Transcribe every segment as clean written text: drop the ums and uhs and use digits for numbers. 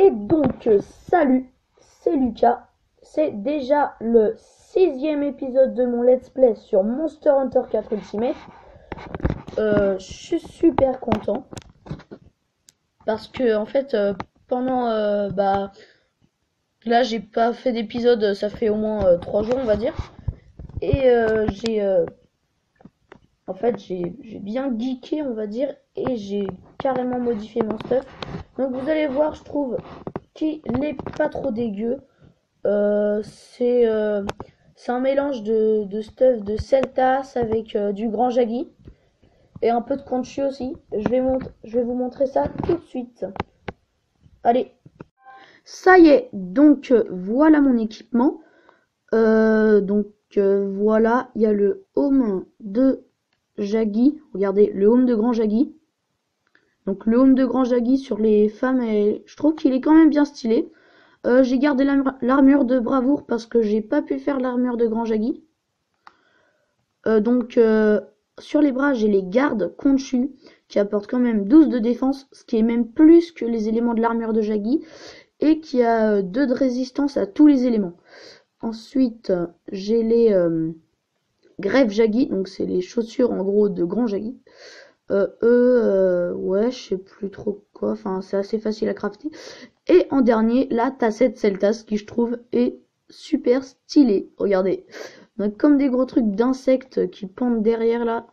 Et donc, salut, c'est Lucas. C'est déjà le 6e épisode de mon let's play sur Monster Hunter 4 Ultimate. Je suis super content. Parce que, en fait, pendant... là, j'ai pas fait d'épisode, ça fait au moins 3 jours, on va dire. Et en fait, j'ai bien geeké, on va dire. Et j'ai carrément modifié mon stuff. Donc, vous allez voir, je trouve qu'il n'est pas trop dégueu. C'est un mélange de stuff de Celtas avec du Grand Jaggi et un peu de Conchu aussi. Je vais vous montrer ça tout de suite. Allez, ça y est, donc voilà mon équipement. Voilà, il y a le home de Jaggi. Regardez, le home de Grand Jaggi. Donc le home de Grand Jaggi sur les femmes, je trouve qu'il est quand même bien stylé. J'ai gardé l'armure de bravoure parce que j'ai pas pu faire l'armure de Grand Jaggi. Sur les bras, j'ai les gardes Conchu qui apportent quand même 12 de défense, ce qui est même plus que les éléments de l'armure de Jaggi, et qui a 2 de résistance à tous les éléments. Ensuite, j'ai les grèves Jaggi, donc c'est les chaussures en gros de Grand Jaggi. Ouais, je sais plus trop quoi, enfin c'est assez facile à crafter. Et en dernier, la tassette Celtas qui je trouve est super stylée. Regardez, donc comme des gros trucs d'insectes qui pendent derrière là.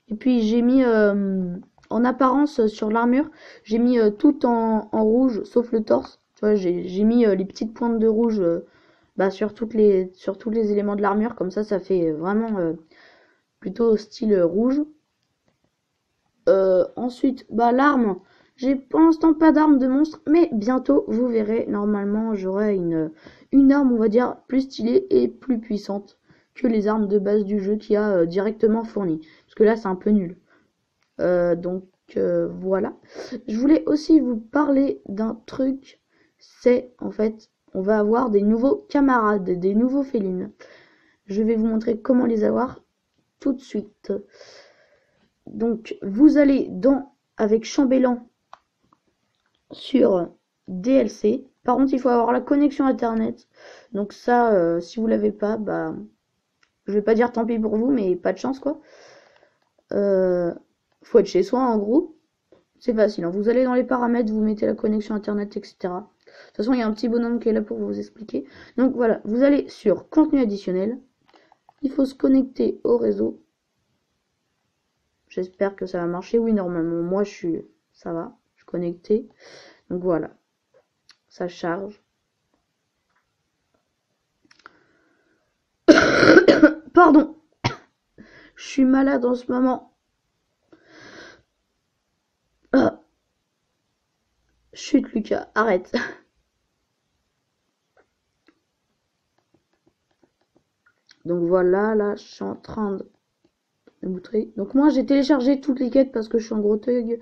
Et puis j'ai mis en apparence sur l'armure, j'ai mis tout en rouge sauf le torse. Tu vois, j'ai mis les petites pointes de rouge sur tous les éléments de l'armure, comme ça fait vraiment plutôt style rouge. Ensuite, l'arme, j'ai pour l'instant pas d'arme de monstre, mais bientôt vous verrez, normalement j'aurai une arme, on va dire, plus stylée et plus puissante que les armes de base du jeu qui a directement fourni. Parce que là c'est un peu nul. Voilà. Je voulais aussi vous parler d'un truc, c'est en fait, on va avoir des nouveaux camarades, des nouveaux félines. Je vais vous montrer comment les avoir tout de suite. Donc vous allez avec Chambellan sur DLC. Par contre il faut avoir la connexion internet. Donc ça si vous l'avez pas, je vais pas dire tant pis pour vous, mais pas de chance quoi. Faut être chez soi en gros. C'est facile, hein. Vous allez dans les paramètres, vous mettez la connexion internet, etc. De toute façon il y a un petit bonhomme qui est là pour vous expliquer. Donc voilà, vous allez sur contenu additionnel. Il faut se connecter au réseau. J'espère que ça va marcher. Oui, normalement, moi, ça va. Je suis connecté. Donc voilà. Ça charge. Pardon. Je suis malade en ce moment. Chut, Lucas. Arrête. Donc voilà, là, je suis en train de montrer. Donc moi, j'ai téléchargé toutes les quêtes parce que je suis en gros thug.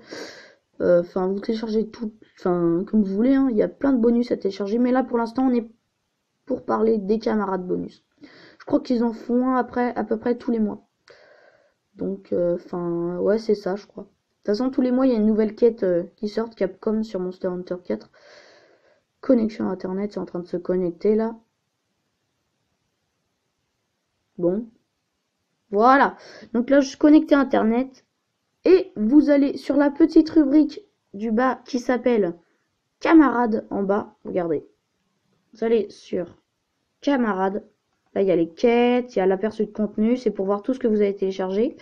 Enfin, vous téléchargez tout, enfin, comme vous voulez, hein. Il y a plein de bonus à télécharger. Mais là, pour l'instant, on est pour parler des camarades bonus. Je crois qu'ils en font un après, à peu près tous les mois. Donc, ouais, c'est ça, je crois. De toute façon, tous les mois, il y a une nouvelle quête qui sort, Capcom sur Monster Hunter 4. Connexion Internet, c'est en train de se connecter, là. Bon. Voilà. Donc là, je suis connecté à Internet. Et vous allez sur la petite rubrique du bas qui s'appelle Camarades en bas. Regardez. Vous allez sur Camarades. Là, il y a les quêtes, il y a l'aperçu de contenu. C'est pour voir tout ce que vous avez téléchargé.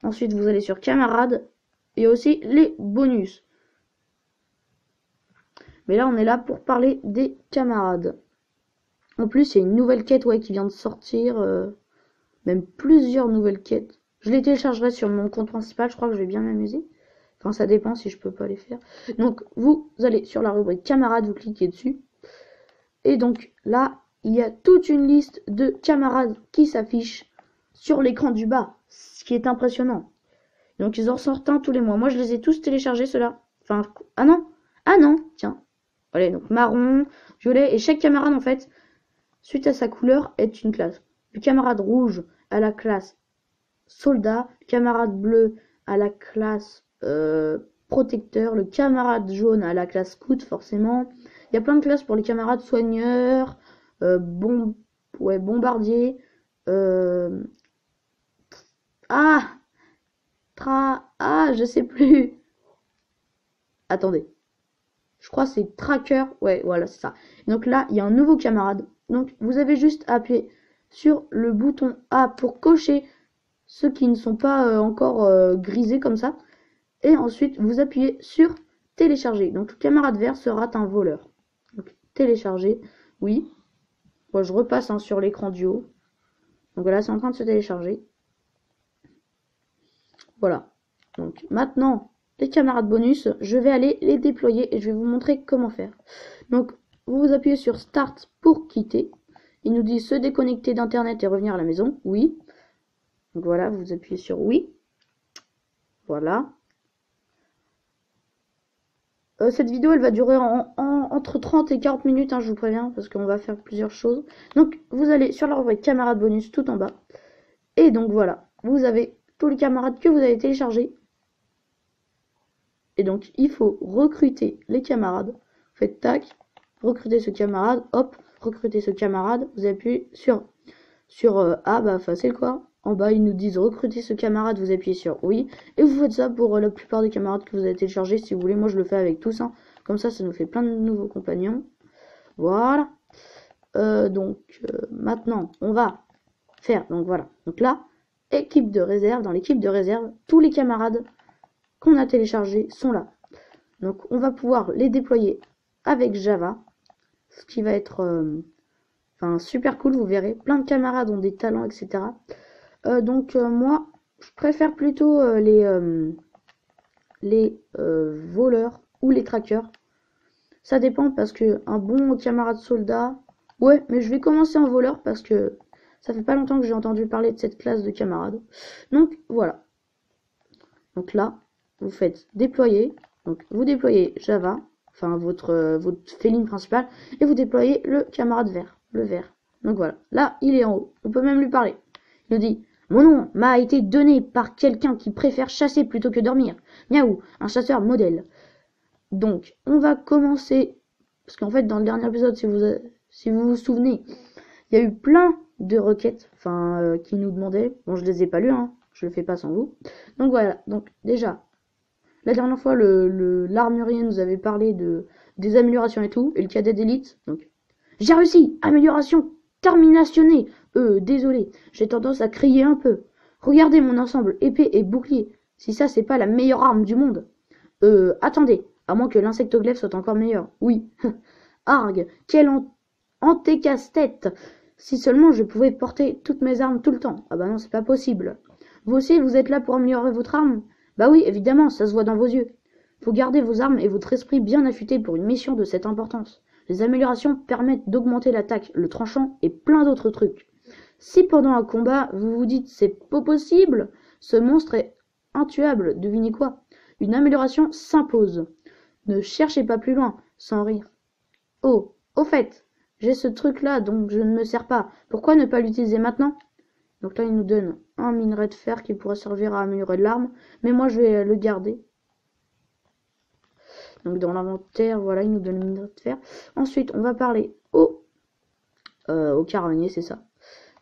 Ensuite, vous allez sur Camarades. Il y a aussi les bonus. Mais là, on est là pour parler des camarades. En plus, il y a une nouvelle quête qui vient de sortir. Même plusieurs nouvelles quêtes. Je les téléchargerai sur mon compte principal. Je crois que je vais bien m'amuser. Enfin, ça dépend si je peux pas les faire. Donc, vous allez sur la rubrique camarades, vous cliquez dessus. Et donc, là, il y a toute une liste de camarades qui s'affichent sur l'écran du bas. Ce qui est impressionnant. Donc, ils en sortent un tous les mois. Moi, je les ai tous téléchargés, ceux-là. Enfin, ah non, tiens. Voilà, donc marron, violet. Et chaque camarade, en fait, suite à sa couleur, est une classe. Le camarade rouge à la classe soldat. Le camarade bleu à la classe protecteur, le camarade jaune à la classe scout forcément. Il y a plein de classes pour les camarades soigneurs, bombardier, je sais plus. Attendez. Je crois que c'est tracker. Ouais, voilà, c'est ça. Donc là, il y a un nouveau camarade. Donc vous avez juste à appuyer sur le bouton A pour cocher ceux qui ne sont pas encore grisés comme ça. Et ensuite, vous appuyez sur télécharger. Donc le camarade vert sera un voleur. Donc télécharger, oui. Moi, je repasse sur l'écran du haut. Donc voilà, c'est en train de se télécharger. Voilà. Donc maintenant, les camarades bonus, je vais aller les déployer et je vais vous montrer comment faire. Donc, vous appuyez sur Start pour quitter. Il nous dit se déconnecter d'internet et revenir à la maison. Oui. Donc voilà, vous appuyez sur oui. Voilà. Cette vidéo, elle va durer entre 30 et 40 minutes, je vous préviens, parce qu'on va faire plusieurs choses. Donc, vous allez sur la rubrique camarades bonus tout en bas. Et donc voilà, vous avez tous les camarades que vous avez téléchargés. Et donc, il faut recruter les camarades. Vous faites tac, recruter ce camarade, hop, recruter ce camarade. Vous appuyez sur facile quoi. En bas, ils nous disent recruter ce camarade, vous appuyez sur oui. Et vous faites ça pour la plupart des camarades que vous avez téléchargés. Si vous voulez, moi je le fais avec tous. Comme ça nous fait plein de nouveaux compagnons. Voilà. Maintenant, on va faire, donc voilà. Donc là, équipe de réserve. Dans l'équipe de réserve, tous les camarades qu'on a téléchargés sont là. Donc on va pouvoir les déployer avec Java. Ce qui va être super cool, vous verrez. Plein de camarades ont des talents, etc. Moi, je préfère plutôt les voleurs ou les trackers. Ça dépend parce que un bon camarade soldat... Ouais, mais je vais commencer en voleur parce que ça fait pas longtemps que j'ai entendu parler de cette classe de camarades. Donc, voilà. Donc là, vous faites déployer. Donc, vous déployez Java, enfin votre féline principale, et vous déployez le camarade vert, le vert. Donc voilà. Là, il est en haut. On peut même lui parler. Il nous dit... Mon nom m'a été donné par quelqu'un qui préfère chasser plutôt que dormir. Miaou, un chasseur modèle. Donc, on va commencer, parce qu'en fait, dans le dernier épisode, si vous vous souvenez, il y a eu plein de requêtes, qui nous demandaient. Bon, je les ai pas lues, je le fais pas sans vous. Donc voilà, donc déjà, la dernière fois, l'armurier nous avait parlé des améliorations et tout, et le cadet d'élite. Donc, j'ai réussi, amélioration terminationnée. Désolé, j'ai tendance à crier un peu. Regardez mon ensemble épée et bouclier. Si ça, c'est pas la meilleure arme du monde. Attendez, à moins que l'insectoglaive soit encore meilleur. Oui. Arg, quel antécasse-tête. Si seulement je pouvais porter toutes mes armes tout le temps. Ah bah non, c'est pas possible. Vous aussi, vous êtes là pour améliorer votre arme? Bah oui, évidemment, ça se voit dans vos yeux. Faut garder vos armes et votre esprit bien affûtés pour une mission de cette importance. Les améliorations permettent d'augmenter l'attaque, le tranchant et plein d'autres trucs. Si pendant un combat, vous vous dites c'est pas possible, ce monstre est intuable, devinez quoi? Une amélioration s'impose. Ne cherchez pas plus loin, sans rire. Oh, au fait, j'ai ce truc-là, donc je ne me sers pas. Pourquoi ne pas l'utiliser maintenant? Donc là, il nous donne un minerai de fer qui pourrait servir à améliorer l'arme, mais moi je vais le garder. Donc dans l'inventaire, voilà, il nous donne le minerai de fer. Ensuite, on va parler au caravanier, c'est ça.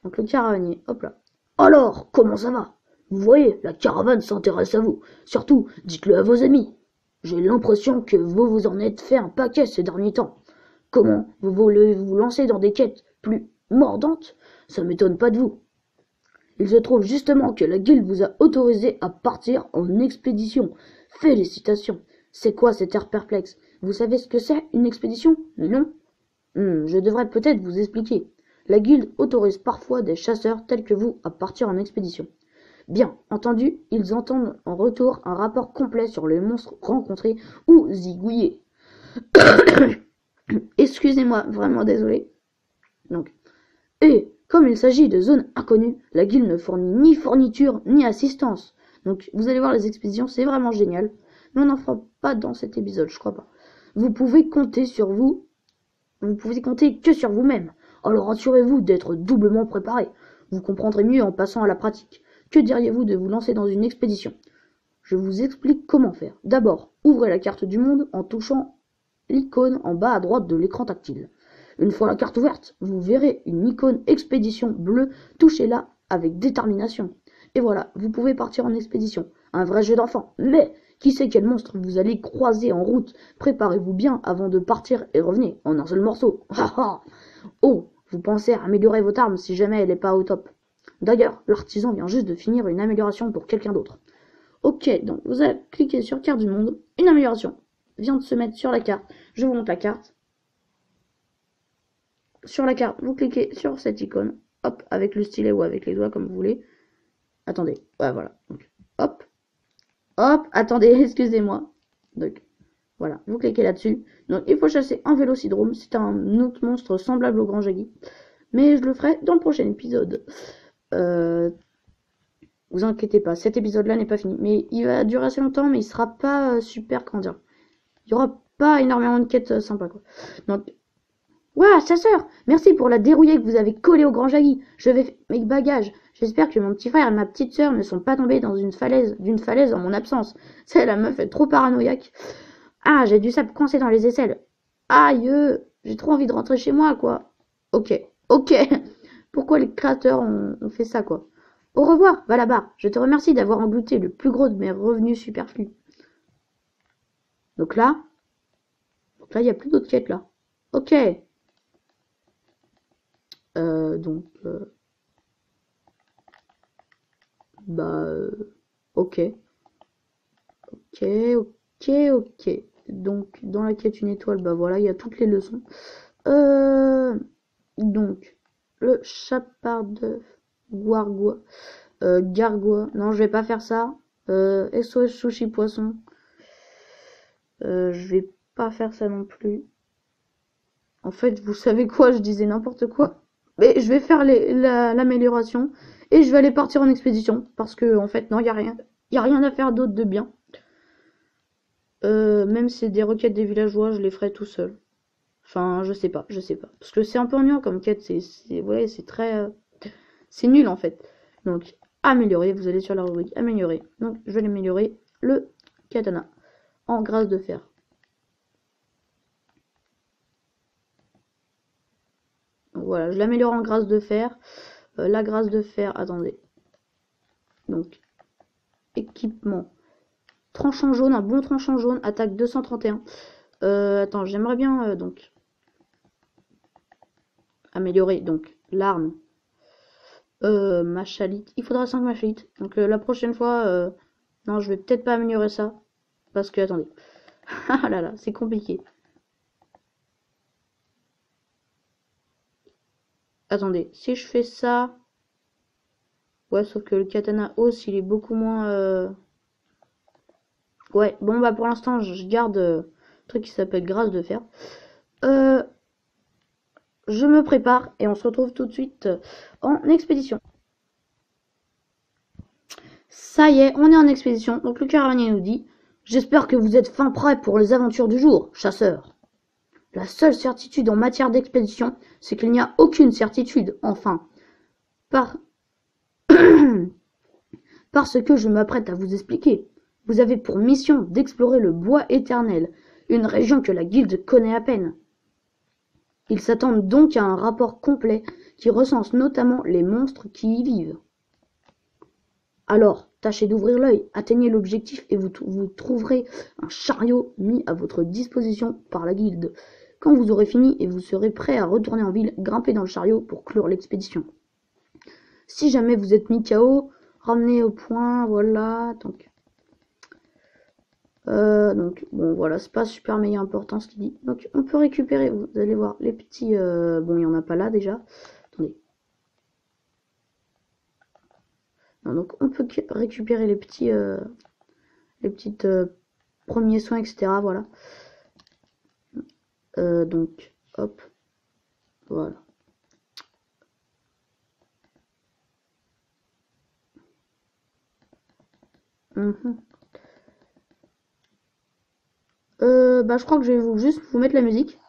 Donc le caravanier, hop là. Alors, comment ça va? Vous voyez, la caravane s'intéresse à vous. Surtout, dites-le à vos amis. J'ai l'impression que vous vous en êtes fait un paquet ces derniers temps. Comment vous voulez vous lancer dans des quêtes plus mordantes? Ça m'étonne pas de vous. Il se trouve justement que la guilde vous a autorisé à partir en expédition. Félicitations. C'est quoi cet air perplexe? Vous savez ce que c'est, une expédition? Non? Je devrais peut-être vous expliquer. La guilde autorise parfois des chasseurs tels que vous à partir en expédition. Bien entendu, ils entendent en retour un rapport complet sur les monstres rencontrés ou zigouillés. Excusez-moi, vraiment désolé. Donc, et comme il s'agit de zones inconnues, la guilde ne fournit ni fourniture ni assistance. Donc, vous allez voir les expéditions, c'est vraiment génial. Mais on n'en fera pas dans cet épisode, je crois pas. Vous pouvez compter sur vous. Vous pouvez compter que sur vous-même. Alors assurez-vous d'être doublement préparé. Vous comprendrez mieux en passant à la pratique. Que diriez-vous de vous lancer dans une expédition? Je vous explique comment faire. D'abord, Ouvrez la carte du monde en touchant l'icône en bas à droite de l'écran tactile. Une fois la carte ouverte, vous verrez une icône expédition bleue. Touchez-la avec détermination. Et voilà, vous pouvez partir en expédition. Un vrai jeu d'enfant. Mais qui sait quel monstre vous allez croiser en route? Préparez-vous bien avant de partir et revenez en un seul morceau. Oh, vous pensez à améliorer votre arme si jamais elle n'est pas au top. D'ailleurs, l'artisan vient juste de finir une amélioration pour quelqu'un d'autre. Ok, donc vous allez cliquer sur carte du monde. Une amélioration vient de se mettre sur la carte. Je vous montre la carte. Sur la carte, vous cliquez sur cette icône. Hop, avec le stylet ou avec les doigts comme vous voulez. Attendez, ouais, voilà. Donc, hop, hop, attendez, excusez-moi. Donc, voilà, vous cliquez là-dessus. Donc, il faut chasser un Vélocidrome. C'est un autre monstre semblable au Grand Jaggi. Mais je le ferai dans le prochain épisode. Vous inquiétez pas, cet épisode-là n'est pas fini. Mais il va durer assez longtemps, mais il sera pas super, comment dire. Il y aura pas énormément de quêtes sympas, quoi. Donc, ouah, chasseur, merci pour la dérouillée que vous avez collée au Grand Jaggi. Je vais faire mes bagages. J'espère que mon petit frère et ma petite sœur ne sont pas tombés dans d'une falaise en mon absence. C'est la meuf est trop paranoïaque. Ah, j'ai du sable coincé dans les aisselles. Aïe, j'ai trop envie de rentrer chez moi, quoi. Ok. Pourquoi les créateurs ont fait ça, quoi. Au revoir, Valabar. Je te remercie d'avoir englouti le plus gros de mes revenus superflus. Donc là, il n'y a plus d'autres quêtes, là. Ok. Ok. Donc, dans la quête une étoile, bah voilà, il y a toutes les leçons. Donc, le chapard Gargois. Non, je vais pas faire ça. SOS Sushi Poisson. Je vais pas faire ça non plus. En fait, vous savez quoi, je disais n'importe quoi. Mais je vais faire l'amélioration. Et je vais aller partir en expédition. Parce que, en fait, non, il n'y a rien. Il n'y a rien à faire d'autre de bien. Même si c'est des requêtes des villageois, je les ferai tout seul. Enfin, je sais pas. Parce que c'est un peu ennuyant comme quête. Ouais, c'est très... c'est nul, en fait. Donc, améliorer. Vous allez sur la rubrique améliorer. Donc, je vais l'améliorer. Le katana. En grâce de fer. Donc, voilà, je l'améliore en grâce de fer. La grâce de fer, attendez. Donc, équipement. Tranchant jaune, un bon tranchant jaune, attaque 231. Attends, j'aimerais bien donc améliorer donc l'arme. Machalite. Il faudra 5 machalites. Donc la prochaine fois, non, je vais peut-être pas améliorer ça. Parce que, attendez. Ah là là, c'est compliqué. Attendez, si je fais ça... Ouais, sauf que le katana hausse, il est beaucoup moins... Ouais, bon bah pour l'instant, je garde un truc qui s'appelle grâce de fer. Je me prépare et on se retrouve tout de suite en expédition. Ça y est, on est en expédition. Donc le caravanier nous dit: j'espère que vous êtes fin prêts pour les aventures du jour, chasseurs. La seule certitude en matière d'expédition, c'est qu'il n'y a aucune certitude, enfin. Parce que je m'apprête à vous expliquer. Vous avez pour mission d'explorer le bois éternel, une région que la guilde connaît à peine. Ils s'attendent donc à un rapport complet qui recense notamment les monstres qui y vivent. Alors, tâchez d'ouvrir l'œil, atteignez l'objectif et vous trouverez un chariot mis à votre disposition par la guilde. Quand vous aurez fini et vous serez prêt à retourner en ville, grimpez dans le chariot pour clore l'expédition. Si jamais vous êtes mis KO, ramenez au point, voilà. Donc bon voilà, c'est pas super méga important ce qu'il dit. Donc on peut récupérer, vous allez voir, les petits... bon, il n'y en a pas là déjà. Attendez. Non, donc on peut récupérer les petits... premiers soins, etc. Voilà. Donc, hop. Voilà. Bah je crois que je vais juste vous mettre la musique.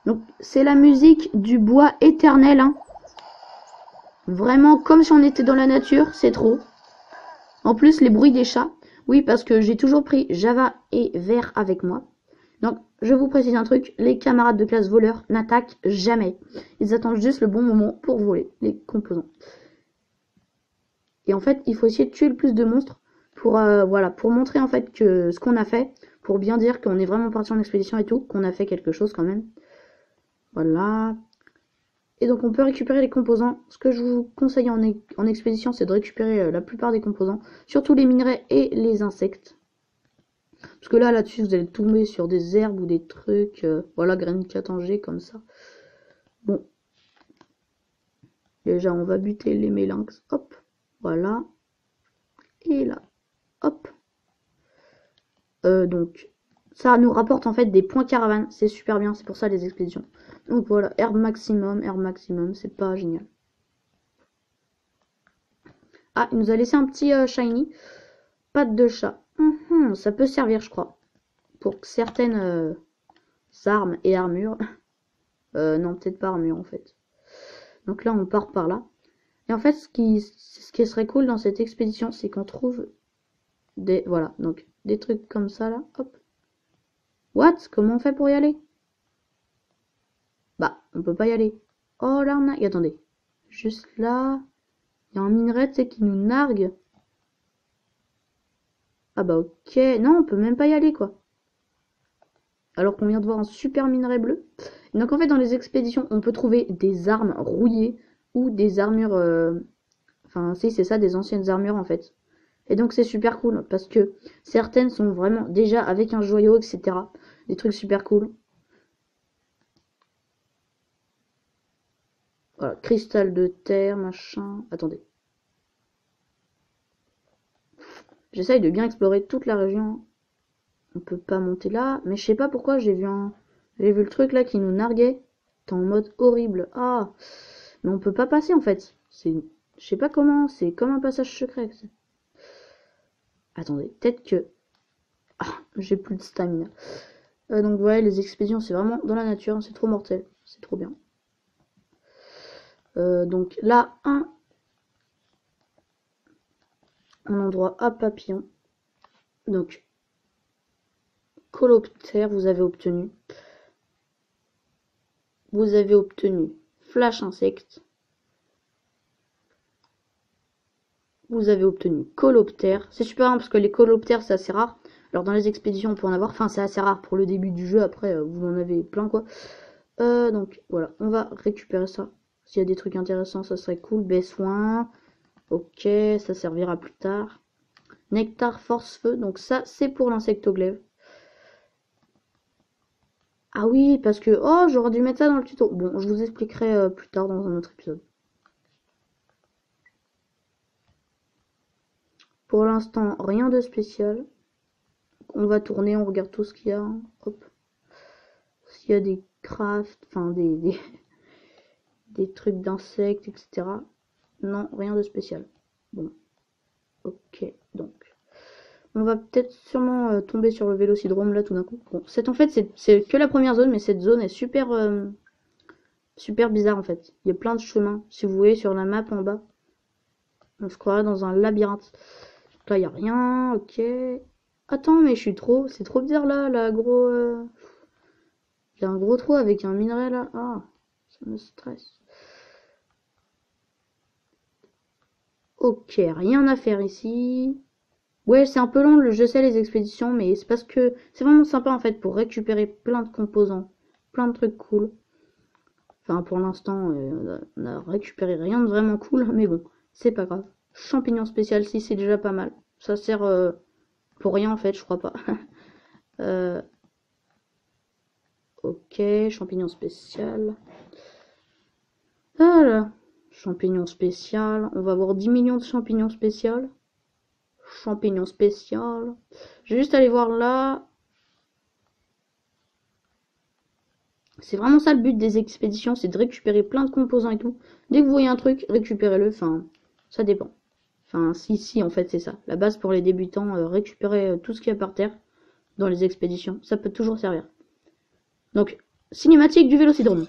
Donc c'est la musique du bois éternel, hein. Vraiment comme si on était dans la nature, c'est trop. En plus les bruits des chats. Oui, parce que j'ai toujours pris Java et Vert avec moi. Donc, je vous précise un truc, les camarades de classe voleurs n'attaquent jamais. Ils attendent juste le bon moment pour voler les composants. Et en fait, il faut essayer de tuer le plus de monstres pour, voilà, pour montrer en fait que ce qu'on a fait, pour bien dire qu'on est vraiment parti en expédition et tout, qu'on a fait quelque chose quand même. Voilà. Et donc on peut récupérer les composants. Ce que je vous conseille en expédition, c'est de récupérer la plupart des composants, surtout les minerais et les insectes. Parce que là-dessus, vous allez tomber sur des herbes ou des trucs, voilà, graines catangées comme ça. Bon, déjà, on va buter les mélinx. Hop, voilà. Et là, hop. Donc, ça nous rapporte en fait des points caravane. C'est super bien, c'est pour ça les expéditions. Donc voilà, herbe maximum, c'est pas génial. Ah, il nous a laissé un petit shiny. Patte de chat. Ça peut servir, je crois. Pour certaines armes et armures. Non, peut-être pas armure en fait. Donc là, on part par là. Et en fait, ce qui serait cool dans cette expédition, c'est qu'on trouve des... Voilà, donc des trucs comme ça là. Hop. What? Comment on fait pour y aller? Bah, on peut pas y aller. Oh, l'arnaque. Attendez. Juste là. Il y a un minerai, tu sais, qui nous nargue. Ah bah ok. Non, on peut même pas y aller, quoi. Alors qu'on vient de voir un super minerai bleu. Donc en fait, dans les expéditions, on peut trouver des armes rouillées ou des armures... Enfin, si, c'est ça, des anciennes armures, en fait. Et donc c'est super cool, parce que certaines sont vraiment déjà avec un joyau, etc. Des trucs super cool. Voilà, cristal de terre, machin... Attendez. J'essaye de bien explorer toute la région. On peut pas monter là, mais je sais pas pourquoi j'ai vu le truc là qui nous narguait. T'es en mode horrible. Ah, mais on peut pas passer en fait. Je sais pas comment, c'est comme un passage secret. Attendez, peut-être que... Ah, j'ai plus de stamina. Donc ouais, les expéditions, c'est vraiment dans la nature, c'est trop mortel. C'est trop bien. Donc là, un endroit à papillon. Donc, coloptère, vous avez obtenu. Vous avez obtenu flash insecte. Vous avez obtenu coloptère. C'est super rare parce que les coloptères c'est assez rare. Alors dans les expéditions on peut en avoir. Enfin c'est assez rare pour le début du jeu. Après vous en avez plein quoi. Donc voilà, on va récupérer ça. S'il y a des trucs intéressants ça serait cool. Baie-soin. Ok, ça servira plus tard. Nectar force-feu. Donc ça c'est pour l'insectoglaive. Ah oui parce que... Oh j'aurais dû mettre ça dans le tuto. Bon je vous expliquerai plus tard dans un autre épisode. Pour l'instant rien de spécial. On va tourner, on regarde tout ce qu'il y a. Hop. S'il y a des crafts, enfin des trucs d'insectes, etc. Non, rien de spécial. Bon, ok, donc. On va peut-être sûrement tomber sur le vélocidrome là tout d'un coup. Bon, en fait, c'est que la première zone, mais cette zone est super bizarre en fait. Il y a plein de chemins. Si vous voyez sur la map en bas, on se croirait dans un labyrinthe. Donc là, il n'y a rien, ok. Attends, mais c'est trop bizarre là, gros... J'ai un gros trou avec un minerai là. Ah, ça me stresse. Ok, rien à faire ici. Ouais, c'est un peu long, je sais, les expéditions, mais c'est parce que c'est vraiment sympa en fait pour récupérer plein de composants, plein de trucs cool. Enfin, pour l'instant, on a récupéré rien de vraiment cool, mais bon, c'est pas grave. Champignon spécial, si, c'est déjà pas mal. Ça sert pour rien en fait, je crois pas. Euh, ok, champignon spécial. Voilà, champignon spécial. On va avoir 10 millions de champignons spécial. Champignon spécial. Je vais juste aller voir là. C'est vraiment ça le but des expéditions, c'est de récupérer plein de composants et tout. Dès que vous voyez un truc, récupérez-le. Enfin, ça dépend. Enfin, si, en fait, c'est ça. La base pour les débutants, récupérer tout ce qu'il y a par terre dans les expéditions. Ça peut toujours servir. Donc, cinématique du Vélocidrome.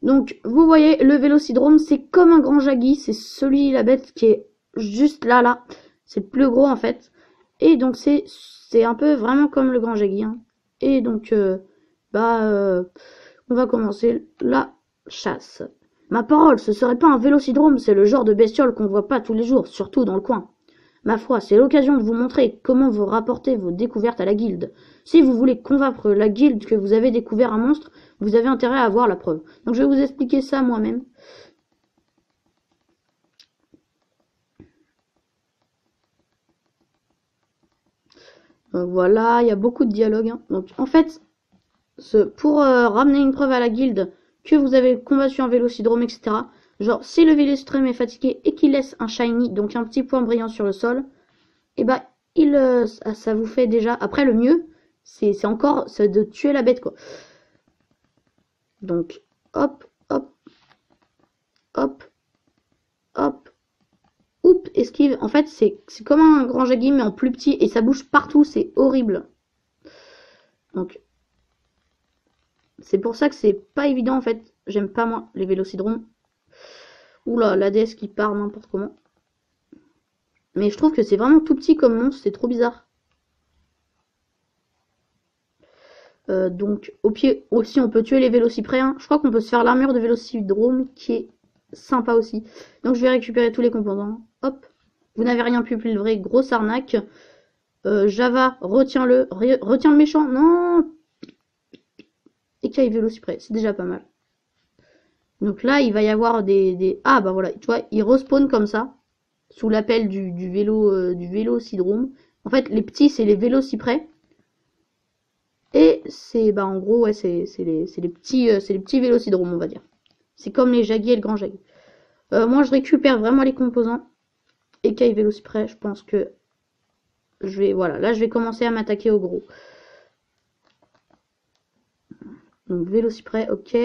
Donc, vous voyez, le Vélocidrome, c'est comme un grand Jaggi. C'est celui, la bête, qui est juste là. C'est le plus gros, en fait. Et donc, c'est un peu vraiment comme le grand Jaggi. Hein. Et donc, on va commencer la chasse. Ma parole, ce serait pas un Vélocidrome, c'est le genre de bestiole qu'on voit pas tous les jours, surtout dans le coin. Ma foi, c'est l'occasion de vous montrer comment vous rapportez vos découvertes à la guilde. Si vous voulez convaincre la guilde que vous avez découvert un monstre, vous avez intérêt à avoir la preuve. Donc je vais vous expliquer ça moi-même. Voilà, il y a beaucoup de dialogue. Hein. Donc en fait, pour ramener une preuve à la guilde que vous avez combattu un Vélocidrome, etc. Genre, si le Vélocidrome est fatigué et qu'il laisse un shiny, donc un petit point brillant sur le sol, et bah ça vous fait déjà. Après, le mieux, c'est encore de tuer la bête, quoi. Donc, hop, hop, hop, hop, oup, esquive. En fait, c'est comme un grand Jaggi, mais en plus petit, et ça bouge partout, c'est horrible. Donc, c'est pour ça que c'est pas évident, en fait. J'aime pas, moi, les Vélocidromes. Oula, la déesse qui part n'importe comment. Mais je trouve que c'est vraiment tout petit comme monstre, c'est trop bizarre. Donc au pied aussi on peut tuer les Vélociprés. Hein. Je crois qu'on peut se faire l'armure de Vélocidrome qui est sympa aussi. Donc je vais récupérer tous les composants. Hop. Vous n'avez rien pu le vrai, grosse arnaque. Java, retiens-le. Retiens le méchant. Non. Écaille Vélociprés, c'est déjà pas mal. Donc là il va y avoir des... Ah bah voilà, tu vois, il respawn comme ça. Sous l'appel du Vélocidrome. En fait les petits c'est les Vélociprés. Et c'est, bah, en gros, ouais, c'est les petits Vélocidromes, on va dire. C'est comme les Jaggi et le grand Jaggi. Moi, je récupère vraiment les composants. Écaille Vélociprès, je pense que je vais, voilà, là, je vais commencer à m'attaquer au gros. Donc, Vélociprès, ok.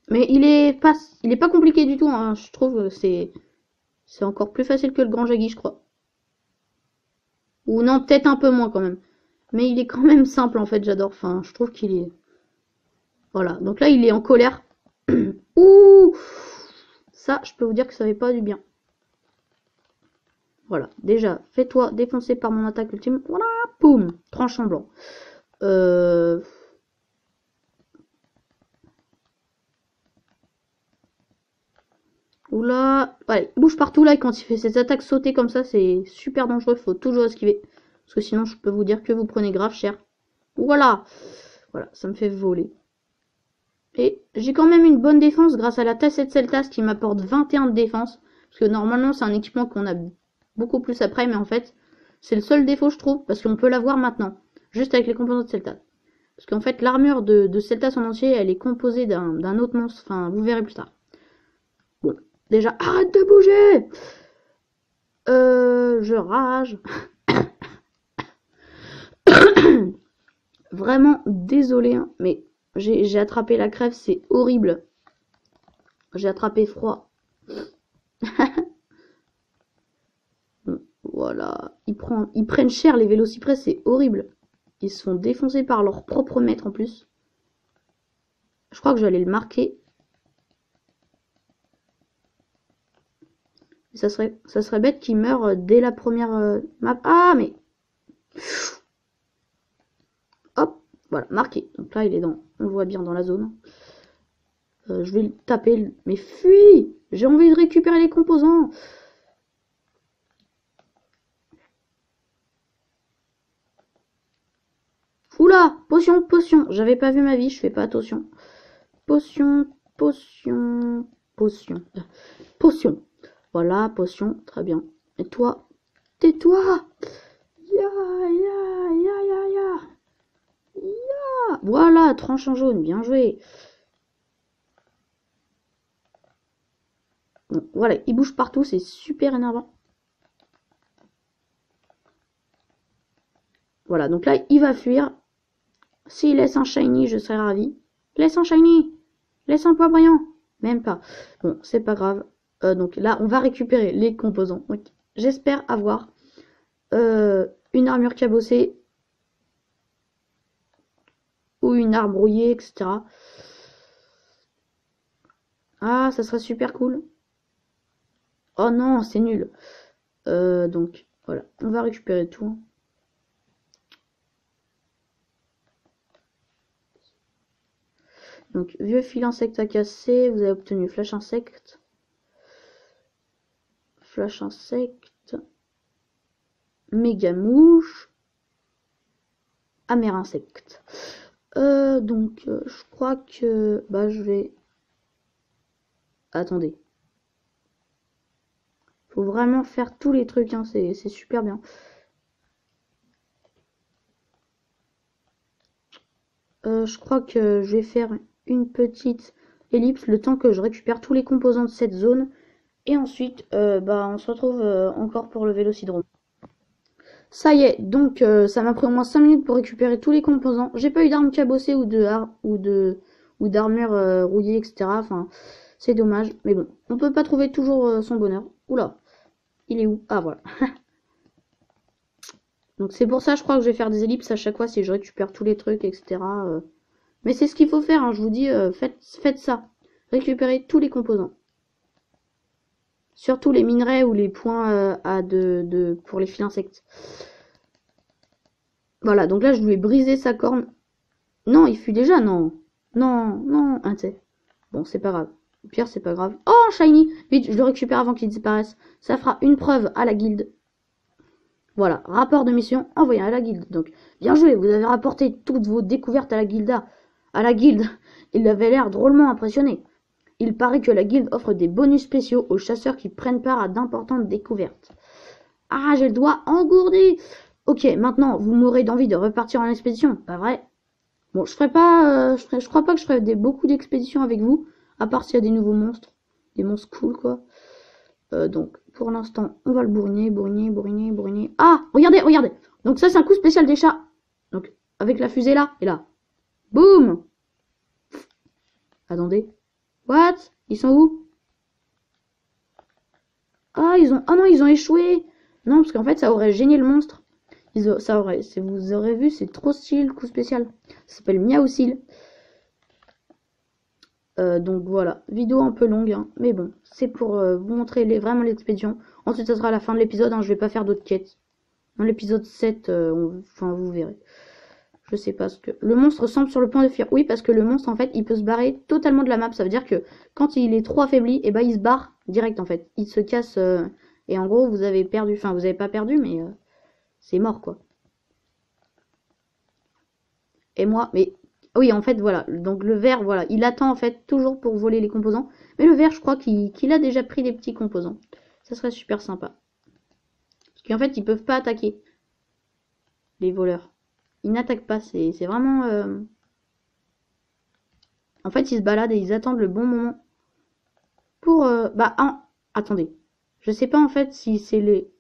Mais il est pas compliqué du tout, hein. Je trouve que c'est encore plus facile que le grand Jaggi, je crois. Ou non, peut-être un peu moins quand même. Mais il est quand même simple, en fait, j'adore. Enfin, je trouve qu'il est... Voilà, donc là, il est en colère. Ouh! Ça, je peux vous dire que ça fait pas du bien. Voilà, déjà, fais-toi défoncer par mon attaque ultime. Voilà, poum, tranchant blanc. Oula, ouais, il bouge partout là, et quand il fait ses attaques sautées comme ça, c'est super dangereux, faut toujours esquiver. Parce que sinon, je peux vous dire que vous prenez grave cher. Voilà, voilà, ça me fait voler. Et j'ai quand même une bonne défense grâce à la Tasset Celtas qui m'apporte 21 de défense. Parce que normalement, c'est un équipement qu'on a beaucoup plus après, mais en fait, c'est le seul défaut, je trouve, parce qu'on peut l'avoir maintenant, juste avec les composants de Celtas. Parce qu'en fait, l'armure de Celtas en entier, elle est composée d'un autre monstre. Enfin, vous verrez plus tard. Bon, déjà, arrête de bouger. Je rage. Vraiment désolé, hein, mais j'ai attrapé la crève, c'est horrible. J'ai attrapé froid. Bon, voilà. Ils prennent cher les Vélociprés, c'est horrible. Ils se font défoncer par leur propre maître en plus. Je crois que j'allais le marquer. Ça serait bête qu'il meure dès la première map. Ah, mais... Hop, voilà, marqué. Donc là, il est dans... On le voit bien dans la zone. Je vais le taper. Mais fuis! J'ai envie de récupérer les composants. Oula! Potion, potion. J'avais pas vu ma vie, je fais pas attention. Potion, potion, potion. Potion. Voilà, potion, très bien. Et toi? Tais-toi! Ya, ya, ya, ya, ya. Ya. Voilà, tranchant jaune, bien joué. Bon, voilà, il bouge partout, c'est super énervant. Voilà, donc là, il va fuir. S'il laisse un shiny, je serais ravie. Laisse un shiny! Laisse un poids brillant! Même pas. Bon, c'est pas grave. Donc là, on va récupérer les composants. J'espère avoir une armure cabossée ou une une arme brouillée, etc. Ah, ça serait super cool. Oh non, c'est nul. Donc, voilà. On va récupérer tout. Donc, vieux fil insecte à casser. Vous avez obtenu flash insecte. Flash insecte. Méga mouche. Amer insecte. Donc, je crois que... Bah, je vais... Attendez. Faut vraiment faire tous les trucs, hein, c'est super bien. Je crois que je vais faire une petite ellipse le temps que je récupère tous les composants de cette zone. Et ensuite, bah, on se retrouve encore pour le Vélocidrome. Ça y est, donc ça m'a pris au moins 5 minutes pour récupérer tous les composants. J'ai pas eu d'armes cabossées ou d'armure rouillée, etc. Enfin, c'est dommage. Mais bon, on peut pas trouver toujours son bonheur. Oula, il est où? Ah, voilà. Donc c'est pour ça, je crois que je vais faire des ellipses à chaque fois si je récupère tous les trucs, etc. Mais c'est ce qu'il faut faire, hein, je vous dis, faites ça. Récupérez tous les composants. Surtout les minerais ou les points pour les fils insectes. Voilà, donc là je lui ai brisé sa corne. Non, il fuit déjà, non. Non, non, tu sais. Bon, c'est pas grave. Au pire, c'est pas grave. Oh, shiny! Vite, je le récupère avant qu'il disparaisse. Ça fera une preuve à la guilde. Voilà, rapport de mission envoyé à la guilde. Donc, bien joué, vous avez rapporté toutes vos découvertes à la guilda. À la guilde, il avait l'air drôlement impressionné. Il paraît que la guilde offre des bonus spéciaux aux chasseurs qui prennent part à d'importantes découvertes. Ah, j'ai le doigt engourdi. Ok, maintenant, vous mourrez d'envie de repartir en expédition, pas vrai? Bon, je ferai pas, je crois pas que je ferai beaucoup d'expéditions avec vous, à part s'il y a des nouveaux monstres. Des monstres cool, quoi. Donc, pour l'instant, on va le bourriner, bourriner, bourriner, bourriner. Ah, regardez, regardez. Donc ça, c'est un coup spécial des chats. Donc, avec la fusée là, et là. Boum. Attendez. What? Ils sont où? Ah, ah non, ils ont échoué. Non, parce qu'en fait, ça aurait gêné le monstre. Vous aurez vu, c'est trop stylé, le coup spécial. Ça s'appelle Miaousil. Donc voilà, vidéo un peu longue, hein, mais bon, c'est pour vous montrer vraiment l'expédition. Ensuite, ça sera la fin de l'épisode, hein, je vais pas faire d'autres quêtes. Dans l'épisode 7, enfin, vous verrez. Je sais pas ce que... Le monstre semble sur le point de fuir. Oui, parce que le monstre, en fait, il peut se barrer totalement de la map. Ça veut dire que quand il est trop affaibli, et ben il se barre direct, en fait. Il se casse, et en gros, vous avez perdu. Enfin, vous avez pas perdu, mais c'est mort, quoi. Et moi, mais... Oui, en fait, voilà. Donc le ver, voilà. Il attend, en fait, toujours pour voler les composants. Mais le ver, je crois qu'il a déjà pris les petits composants. Ça serait super sympa. Parce qu'en fait, ils peuvent pas attaquer. Les voleurs. Ils n'attaquent pas. C'est vraiment... En fait, ils se baladent et ils attendent le bon moment. Pour... Attendez. Je sais pas, en fait, si c'est les...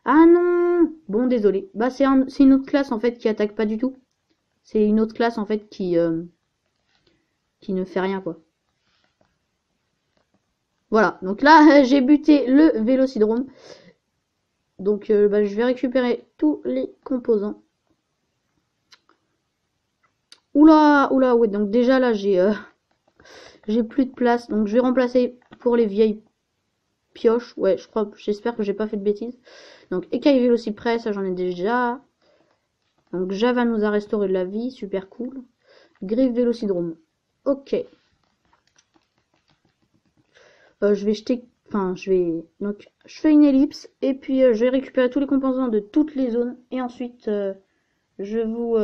Ah non! Bon, désolé. Bah, c'est une autre classe, en fait, qui attaque pas du tout. C'est une autre classe, en fait, qui ne fait rien, quoi. Voilà, donc là, j'ai buté le Vélocidrome. Donc, je vais récupérer tous les composants. Oula, oula, ouais, donc déjà, là, j'ai plus de place. Donc, je vais remplacer pour les vieilles pioches. Ouais, j'espère que j'ai pas fait de bêtises. Donc, écaille Vélocyprès, ça, j'en ai déjà. Donc, Java nous a restauré de la vie, super cool. Griffe Vélocidrome. Ok. Je vais jeter... Enfin, donc, je fais une ellipse. Et puis, je vais récupérer tous les composants de toutes les zones. Et ensuite, je vous...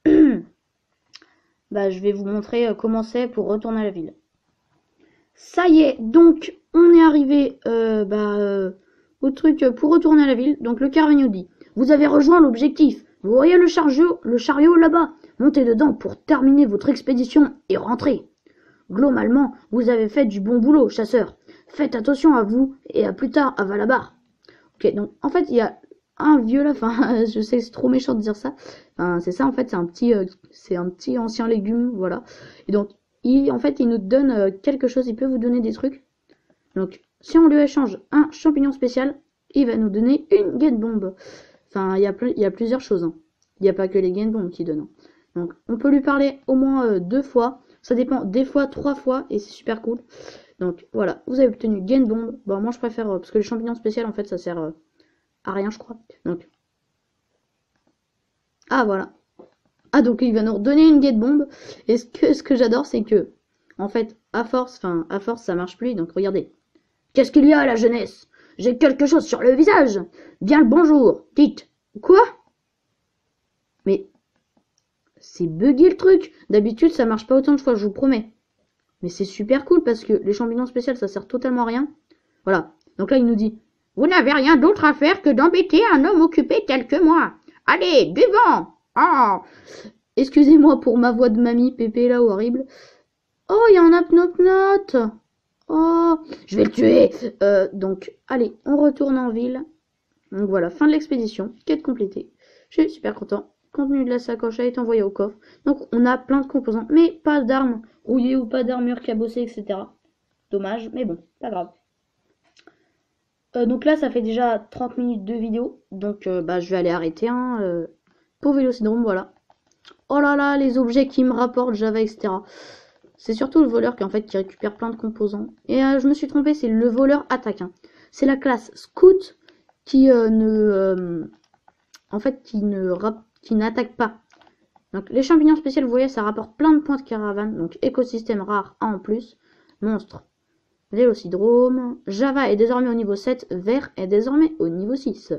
je vais vous montrer comment c'est pour retourner à la ville. Ça y est, donc, on est arrivé au truc pour retourner à la ville. Donc, le Carven nous dit, vous avez rejoint l'objectif. Vous voyez le chariot là-bas. Montez dedans pour terminer votre expédition et rentrer. Globalement, vous avez fait du bon boulot, chasseur. Faites attention à vous et à plus tard à Valabar. Ok, donc en fait, il y a un vieux là, enfin, je sais que c'est trop méchant de dire ça. Enfin, c'est ça, en fait, c'est un petit ancien légume, voilà. Et donc, en fait, il nous donne quelque chose, il peut vous donner des trucs. Donc, si on lui échange un champignon spécial, il va nous donner une Game Bomb. Enfin, il y a plusieurs choses. Hein. Il n'y a pas que les Game Bombs qui donnent. Hein. Donc on peut lui parler au moins 2 fois. Ça dépend, des fois 3 fois et c'est super cool. Donc voilà, vous avez obtenu Gain Bomb. Bon, moi je préfère, parce que les champignons spéciaux en fait ça sert à rien je crois. Donc, ah voilà. Ah donc il va nous redonner une Gain Bomb. Et ce que j'adore c'est que, en fait, à force ça marche plus. Donc regardez. Qu'est-ce qu'il y a la jeunesse? J'ai quelque chose sur le visage. Bien le bonjour. Dites. Quoi? Mais c'est bugué le truc. D'habitude ça marche pas autant de fois, je vous promets. Mais c'est super cool parce que les champignons spéciaux, ça sert totalement à rien. Voilà. Donc là, il nous dit, vous n'avez rien d'autre à faire que d'embêter un homme occupé tel que moi. Allez, devant. Oh. Excusez-moi pour ma voix de mamie, pépé là, horrible. Oh, il y a un apnopnote. Oh, je vais le tuer. Donc, allez, on retourne en ville. Donc voilà, fin de l'expédition. Quête complétée. Je suis super content. Contenu de la sacoche a été envoyé au coffre. Donc on a plein de composants, mais pas d'armes rouillées ou pas d'armure cabossée, etc. Dommage, mais bon, pas grave. Donc là, ça fait déjà 30 minutes de vidéo. Donc je vais aller arrêter. Pour Vélocydrome, voilà. Oh là là, les objets qui me rapportent Java, etc. C'est surtout le voleur qui récupère plein de composants. Et je me suis trompé, c'est le voleur attaque. C'est la classe Scout qui n'attaque pas. Donc les champignons spéciaux, vous voyez, ça rapporte plein de points de caravane. Donc écosystème rare 1 en plus. Monstre. Vélocydrome. Java est désormais au niveau 7. Vert est désormais au niveau 6.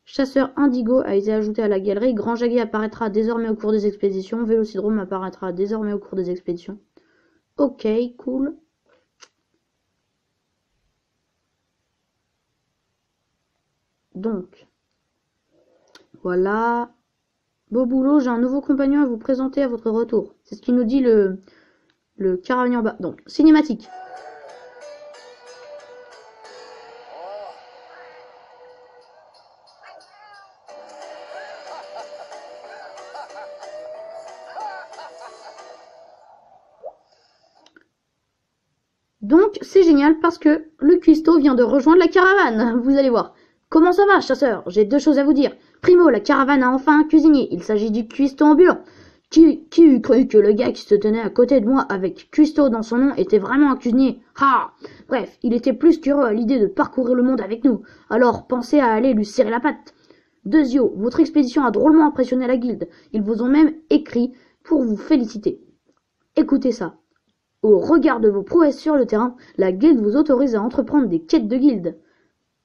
Chasseur Indigo a été ajouté à la galerie. Grand Jaguet apparaîtra désormais au cours des expéditions. Vélocydrome apparaîtra désormais au cours des expéditions. Ok, cool. Donc, voilà. Beau boulot, j'ai un nouveau compagnon à vous présenter à votre retour. C'est ce qu'il nous dit le caravanier en bas. Donc, cinématique. Donc, c'est génial parce que le cuistot vient de rejoindre la caravane. Vous allez voir. Comment ça va, chasseur? J'ai 2 choses à vous dire. Primo, la caravane a enfin un cuisinier. Il s'agit du cuistot ambulant. Qui eût cru que le gars qui se tenait à côté de moi avec cuistot dans son nom était vraiment un cuisinier? Ah! Bref, il était plus qu'heureux à l'idée de parcourir le monde avec nous. Alors, pensez à aller lui serrer la patte. Deuxio, votre expédition a drôlement impressionné la guilde. Ils vous ont même écrit pour vous féliciter. Écoutez ça. Au regard de vos prouesses sur le terrain, la guilde vous autorise à entreprendre des quêtes de guilde.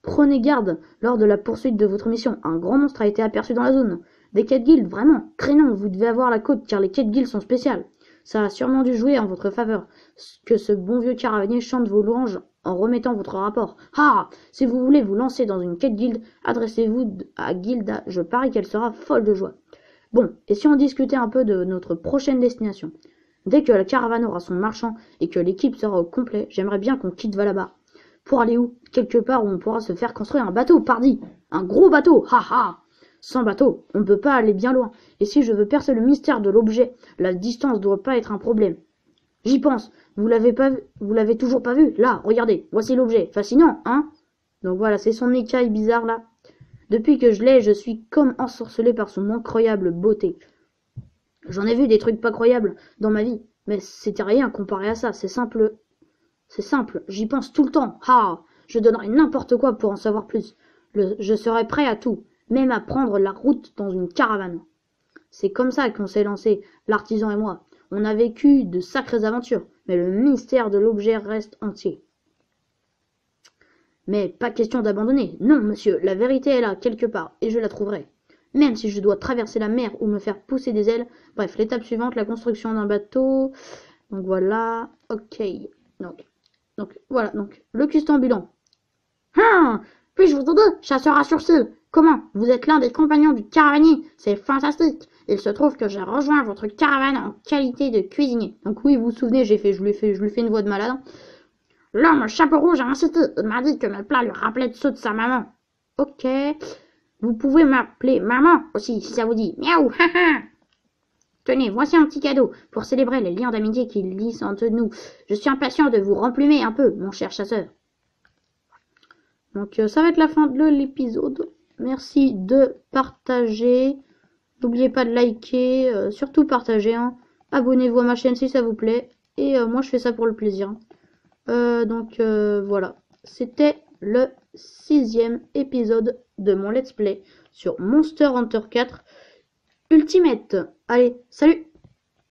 Prenez garde, lors de la poursuite de votre mission, un grand monstre a été aperçu dans la zone. Des quêtes guildes, vraiment, craignons, vous devez avoir la côte car les quêtes guildes sont spéciales. Ça a sûrement dû jouer en votre faveur, que ce bon vieux caravanier chante vos louanges en remettant votre rapport. Ah! Si vous voulez vous lancer dans une quête guilde, adressez-vous à Guilda, je parie qu'elle sera folle de joie. Bon, et si on discutait un peu de notre prochaine destination? Dès que la caravane aura son marchand et que l'équipe sera au complet, j'aimerais bien qu'on quitte Valaba. Pour aller où? Quelque part où on pourra se faire construire un bateau, pardi. Un gros bateau, haha. Sans bateau, on ne peut pas aller bien loin. Et si je veux percer le mystère de l'objet, la distance doit pas être un problème. J'y pense. Vous l'avez toujours pas vu? Là, regardez, voici l'objet. Fascinant, hein? Donc voilà, c'est son écaille bizarre là. Depuis que je l'ai, je suis comme ensorcelé par son incroyable beauté. J'en ai vu des trucs pas croyables dans ma vie, mais c'était rien comparé à ça, c'est simple, j'y pense tout le temps, ah, je donnerais n'importe quoi pour en savoir plus, je serais prêt à tout, même à prendre la route dans une caravane. C'est comme ça qu'on s'est lancé, l'artisan et moi, on a vécu de sacrées aventures, mais le mystère de l'objet reste entier. Mais pas question d'abandonner, non monsieur, la vérité est là, quelque part, et je la trouverai. Même si je dois traverser la mer ou me faire pousser des ailes. Bref, l'étape suivante, la construction d'un bateau. Donc voilà, ok. Donc voilà, donc le cuistot ambulant. Puis-je vous aider, chasseur à sourcils? Comment? Vous êtes l'un des compagnons du caravanier. C'est fantastique. Il se trouve que j'ai rejoint votre caravane en qualité de cuisinier. Donc oui, vous vous souvenez, je lui fais une voix de malade. L'homme au chapeau rouge a insisté. Il m'a dit que mes plats lui rappelaient ceux de sa maman. Ok. Vous pouvez m'appeler maman aussi, si ça vous dit. Miaou, haha. Tenez, voici un petit cadeau pour célébrer les liens d'amitié qui lissent entre nous. Je suis impatient de vous remplumer un peu, mon cher chasseur. Donc, ça va être la fin de l'épisode. Merci de partager. N'oubliez pas de liker, surtout partager. Hein. Abonnez-vous à ma chaîne si ça vous plaît. Et moi, je fais ça pour le plaisir. Donc voilà. C'était le 6e épisode de mon let's play sur Monster Hunter 4 Ultimate. Allez, salut!